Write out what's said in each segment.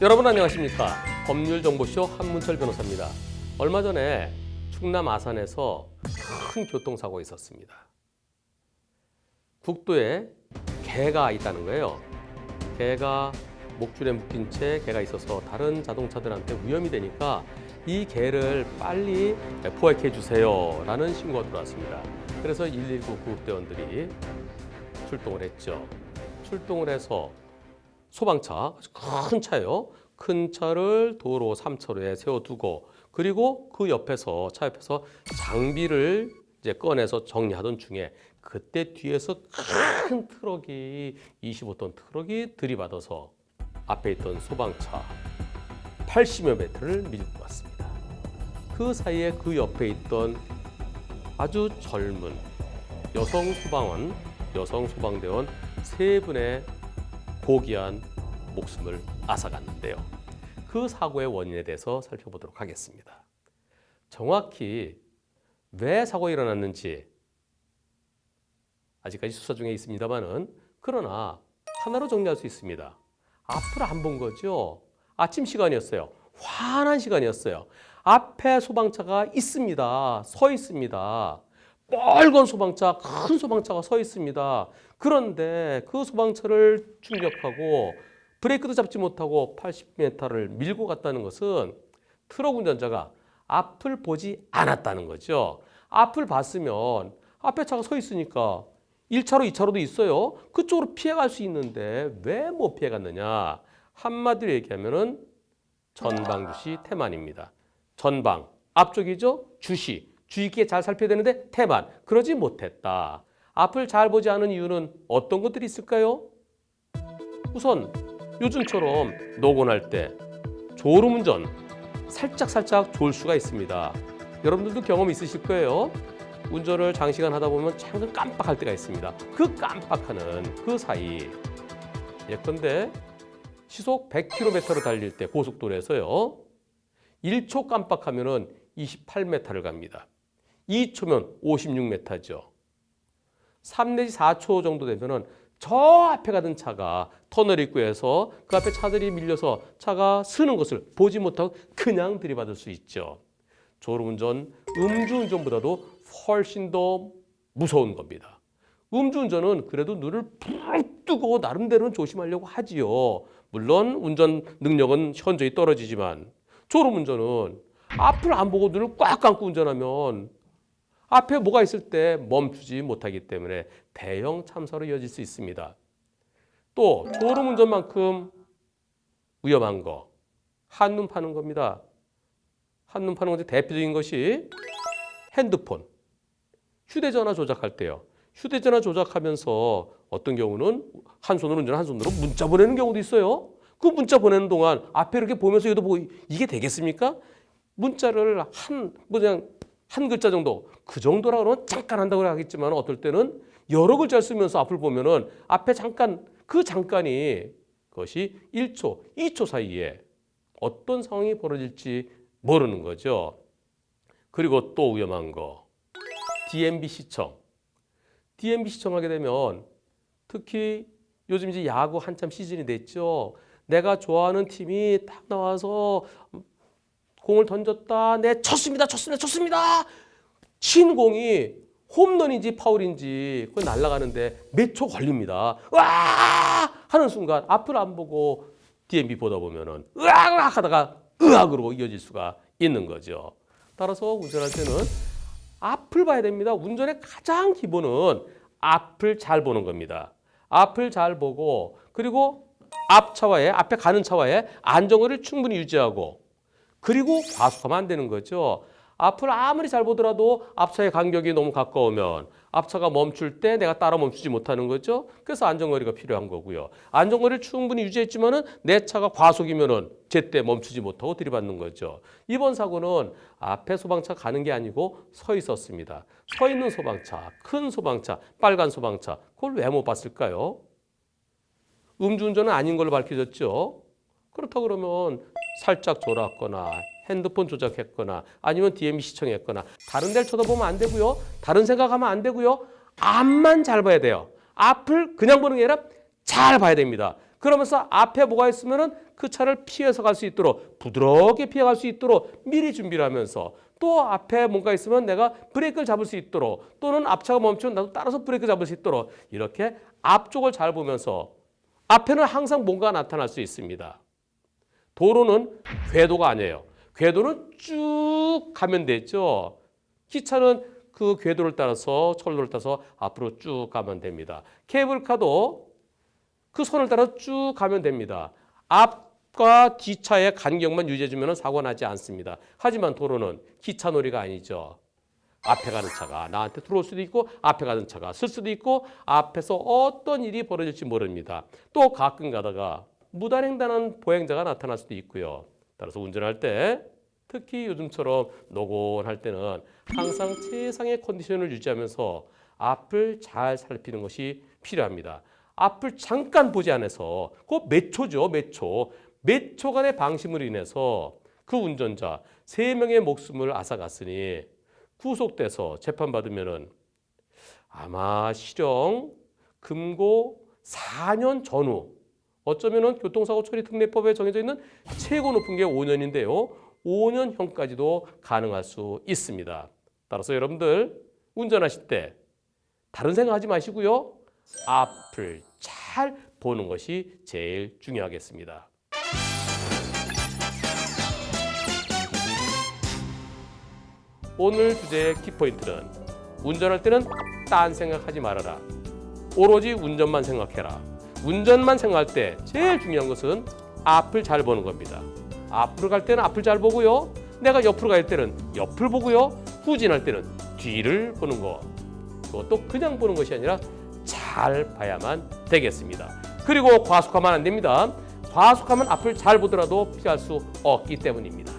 여러분 안녕하십니까? 법률정보쇼 한문철 변호사입니다. 얼마 전에 충남 아산에서 큰 교통사고가 있었습니다. 국도에 개가 있다는 거예요. 개가 목줄에 묶인 채 개가 있어서 다른 자동차들한테 위험이 되니까 이 개를 빨리 포획해 주세요 라는 신고가 들어왔습니다. 그래서 119 구급대원들이 출동을 했죠. 출동을 해서 소방차, 큰 차요. 큰 차를 도로 3차로에 세워두고 그리고 그 옆에서 차 옆에서 장비를 이제 꺼내서 정리하던 중에 그때 뒤에서 큰 트럭이 25톤 트럭이 들이받아서 앞에 있던 소방차 80여 메트를 밀고 갔습니다. 그 사이에 그 옆에 있던 아주 젊은 여성 소방원, 여성 소방대원 세 분의 고귀한 목숨을 앗아갔는데요. 그 사고의 원인에 대해서 살펴보도록 하겠습니다. 정확히 왜 사고가 일어났는지 아직까지 수사 중에 있습니다만은 그러나 하나로 정리할 수 있습니다. 앞을 안 본 거죠. 아침 시간이었어요. 환한 시간이었어요. 앞에 소방차가 있습니다. 서 있습니다. 빨간 소방차, 큰 소방차가 서 있습니다. 그런데 그 소방차를 충격하고 브레이크도 잡지 못하고 80m를 밀고 갔다는 것은 트럭 운전자가 앞을 보지 않았다는 거죠. 앞을 봤으면 앞에 차가 서 있으니까 1차로, 2차로도 있어요. 그쪽으로 피해갈 수 있는데 왜 못 피해갔느냐. 한마디로 얘기하면은 전방주시 태만입니다. 전방, 앞쪽이죠. 주시. 주의 깊게 잘 살펴야 되는데 태만, 그러지 못했다. 앞을 잘 보지 않은 이유는 어떤 것들이 있을까요? 우선 요즘처럼 노곤할 때 졸음운전 살짝 졸 수가 있습니다. 여러분들도 경험 있으실 거예요. 운전을 장시간 하다 보면 잠깐 깜빡할 때가 있습니다. 그 깜빡하는 그 사이 예컨대 시속 100km를 달릴 때 고속도로에서요. 1초 깜빡하면은 28m를 갑니다. 2초면 56m죠. 3 내지 4초 정도 되면은 저 앞에 가던 차가 터널 입구에서 그 앞에 차들이 밀려서 차가 쓰는 것을 보지 못하고 그냥 들이받을 수 있죠. 졸음운전, 음주운전보다도 훨씬 더 무서운 겁니다. 음주운전은 그래도 눈을 푹 뜨고 나름대로는 조심하려고 하지요. 물론 운전 능력은 현저히 떨어지지만 졸음운전은 앞을 안 보고 눈을 꽉 감고 운전하면 앞에 뭐가 있을 때 멈추지 못하기 때문에 대형 참사로 이어질 수 있습니다. 또 졸음운전만큼 위험한 거 한눈 파는 겁니다. 한눈 파는 것의 대표적인 것이 핸드폰, 휴대전화 조작할 때요. 휴대전화 조작하면서 어떤 경우는 한 손으로 운전, 한 손으로 문자 보내는 경우도 있어요. 그 문자 보내는 동안 앞에 이렇게 보면서 이것도 보고 이게 되겠습니까? 문자를 그냥 한 글자 정도, 그 정도라 그러면 잠깐 한다고 하겠지만 어떨 때는 여러 글자를 쓰면서 앞을 보면은 앞에 잠깐, 그 잠깐이 그것이 1초, 2초 사이에 어떤 상황이 벌어질지 모르는 거죠. 그리고 또 위험한 거, DMB 시청. DMB 시청하게 되면 특히 요즘 이제 야구 한참 시즌이 됐죠. 내가 좋아하는 팀이 딱 나와서 공을 던졌다. 네, 쳤습니다. 친 공이 홈런인지 파울인지 그건 날아가는데 몇 초 걸립니다. 으아! 하는 순간 앞을 안 보고 DMB 보다 보면은 으악 하다가 으악으로 이어질 수가 있는 거죠. 따라서 운전할 때는 앞을 봐야 됩니다. 운전의 가장 기본은 앞을 잘 보는 겁니다. 앞을 잘 보고 그리고 앞에 가는 차와의 안전거리를 충분히 유지하고 그리고 과속하면 안 되는 거죠. 앞을 아무리 잘 보더라도 앞차의 간격이 너무 가까우면 앞차가 멈출 때 내가 따라 멈추지 못하는 거죠. 그래서 안전거리가 필요한 거고요. 안전거리를 충분히 유지했지만은 내 차가 과속이면은 제때 멈추지 못하고 들이받는 거죠. 이번 사고는 앞에 소방차 가는 게 아니고 서 있었습니다. 서 있는 소방차, 큰 소방차, 빨간 소방차, 그걸 왜 못 봤을까요? 음주운전은 아닌 걸로 밝혀졌죠. 그렇다고 그러면 살짝 졸았거나 핸드폰 조작했거나 아니면 DMB 시청했거나 다른 데를 쳐다보면 안 되고요. 다른 생각하면 안 되고요. 앞만 잘 봐야 돼요. 앞을 그냥 보는 게 아니라 잘 봐야 됩니다. 그러면서 앞에 뭐가 있으면은 그 차를 피해서 갈 수 있도록 부드럽게 피해갈 수 있도록 미리 준비를 하면서 또 앞에 뭔가 있으면 내가 브레이크를 잡을 수 있도록 또는 앞차가 멈추면 나도 따라서 브레이크 잡을 수 있도록 이렇게 앞쪽을 잘 보면서 앞에는 항상 뭔가 나타날 수 있습니다. 도로는 궤도가 아니에요. 궤도는 쭉 가면 되죠. 기차는 그 궤도를 따라서 철로를 따라서 앞으로 쭉 가면 됩니다. 케이블카도 그 선을 따라 쭉 가면 됩니다. 앞과 뒤차의 간격만 유지해주면 사고가 나지 않습니다. 하지만 도로는 기차놀이가 아니죠. 앞에 가는 차가 나한테 들어올 수도 있고 앞에 가는 차가 쓸 수도 있고 앞에서 어떤 일이 벌어질지 모릅니다. 또 가끔 가다가 무단횡단하는 보행자가 나타날 수도 있고요. 따라서 운전할 때 특히 요즘처럼 노곤할 때는 항상 최상의 컨디션을 유지하면서 앞을 잘 살피는 것이 필요합니다. 앞을 잠깐 보지 않아서 그 몇 초죠, 몇 초간의 방심으로 인해서 그 운전자 3명의 목숨을 앗아갔으니 구속돼서 재판받으면은 아마 실형, 금고 4년 전후 어쩌면은 교통사고 처리 특례법에 정해져 있는 최고 높은 게 5년인데요. 5년형까지도 가능할 수 있습니다. 따라서 여러분들 운전하실 때 다른 생각하지 마시고요. 앞을 잘 보는 것이 제일 중요하겠습니다. 오늘 주제의 키포인트는 운전할 때는 딴 생각하지 말아라. 오로지 운전만 생각해라. 운전만 생각할 때 제일 중요한 것은 앞을 잘 보는 겁니다. 앞으로 갈 때는 앞을 잘 보고요. 내가 옆으로 갈 때는 옆을 보고요. 후진할 때는 뒤를 보는 거. 그것도 그냥 보는 것이 아니라 잘 봐야만 되겠습니다. 그리고 과속하면 안 됩니다. 과속하면 앞을 잘 보더라도 피할 수 없기 때문입니다.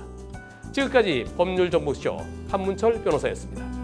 지금까지 법률정보쇼 한문철 변호사였습니다.